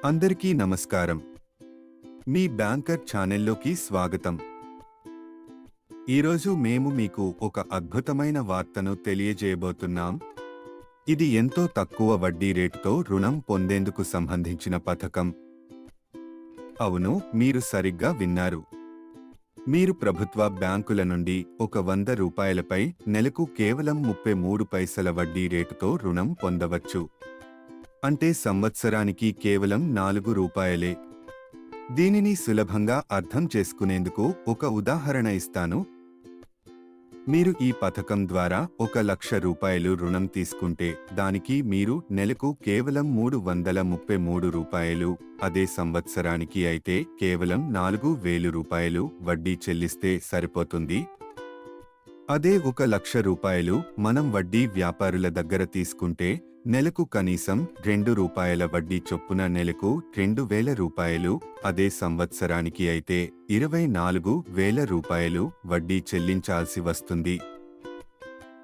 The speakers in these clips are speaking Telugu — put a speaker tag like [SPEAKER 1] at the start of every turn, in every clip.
[SPEAKER 1] అందరికీ నమస్కారం. మీ బ్యాంకర్ ఛానల్లోకి స్వాగతం. ఈరోజు మేము మీకు ఒక అద్భుతమైన వార్తను తెలియజేయబోతున్నాం. ఇది ఎంతో తక్కువ వడ్డీ రేటుతో రుణం పొందేందుకు సంబంధించిన పథకం. అవును, మీరు సరిగ్గా విన్నారు. మీరు ప్రభుత్వ బ్యాంకుల నుండి ఒక 100 రూపాయలపై నెలకు కేవలం 33 పైసల వడ్డీ రేటుతో రుణం పొందవచ్చు. అంటే సంవత్సరానికి కేవలం 4 రూపాయలే. దీనిని సులభంగా అర్థం చేసుకునేందుకు ఒక ఉదాహరణ ఇస్తాను. మీరు ఈ పథకం ద్వారా 1,00,000 రూపాయలు రుణం తీసుకుంటే దానికి మీరు నెలకు కేవలం 333 రూపాయలు, అదే సంవత్సరానికి అయితే కేవలం 4,000 రూపాయలు వడ్డీ చెల్లిస్తే సరిపోతుంది. అదే 1,00,000 రూపాయలు మనం వడ్డీ వ్యాపారుల దగ్గర తీసుకుంటే నెలకు కనీసం 2 రూపాయల వడ్డీ చొప్పున నెలకు 2,000 రూపాయలు, అదే సంవత్సరానికి అయితే 24,000 రూపాయలు వడ్డీ చెల్లించాల్సి వస్తుంది.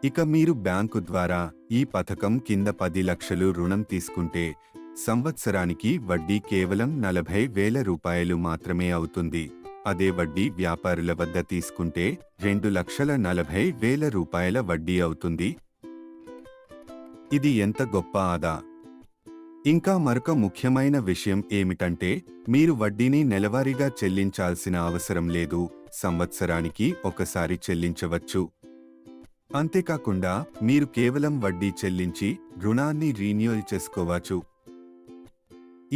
[SPEAKER 1] ఇక మీరు బ్యాంకు ద్వారా ఈ పథకం కింద 10 లక్షలు రుణం తీసుకుంటే సంవత్సరానికి వడ్డీ కేవలం 40,000 రూపాయలు మాత్రమే అవుతుంది. అదే వడ్డీ వ్యాపారుల వద్ద తీసుకుంటే 2,40,000 రూపాయల వడ్డీ అవుతుంది. ఇది ఎంత గొప్ప ఆదా! ఇంకా మరొక ముఖ్యమైన విషయం ఏమిటంటే మీరు వడ్డీని నెలవారీగా చెల్లించాల్సిన అవసరం లేదు, సంవత్సరానికి ఒకసారి చెల్లించవచ్చు. అంతేకాకుండా మీరు కేవలం వడ్డీ చెల్లించి రుణాన్ని రీన్యూవల్ చేసుకోవచ్చు.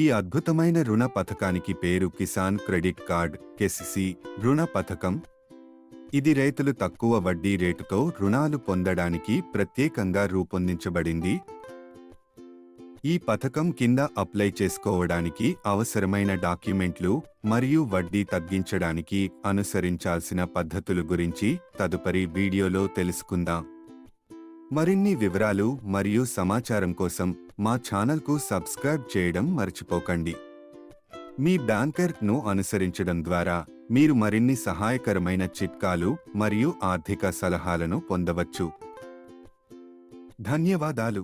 [SPEAKER 1] ఈ అద్భుతమైన రుణ పథకానికి పేరు కిసాన్ క్రెడిట్ కార్డ్ (కెసిసి) రుణ పథకం. ఇది రైతులు తక్కువ వడ్డీ రేటుతో రుణాలు పొందడానికి ప్రత్యేకంగా రూపొందించబడింది. ఈ పథకం కింద అప్లై చేసుకోవడానికి అవసరమైన డాక్యుమెంట్లు మరియు వడ్డీ తగ్గించడానికి అనుసరించాల్సిన పద్ధతుల గురించి తదుపరి వీడియోలో తెలుసుకుందాం. మరిన్ని వివరాలు మరియు సమాచారం కోసం మా ఛానల్కు సబ్స్క్రైబ్ చేయడం మర్చిపోకండి. మీ బ్యాంకర్ను అనుసరించడం ద్వారా మీరు మరిన్ని సహాయకరమైన చిట్కాలు మరియు ఆర్థిక సలహాలను పొందవచ్చు. ధన్యవాదాలు.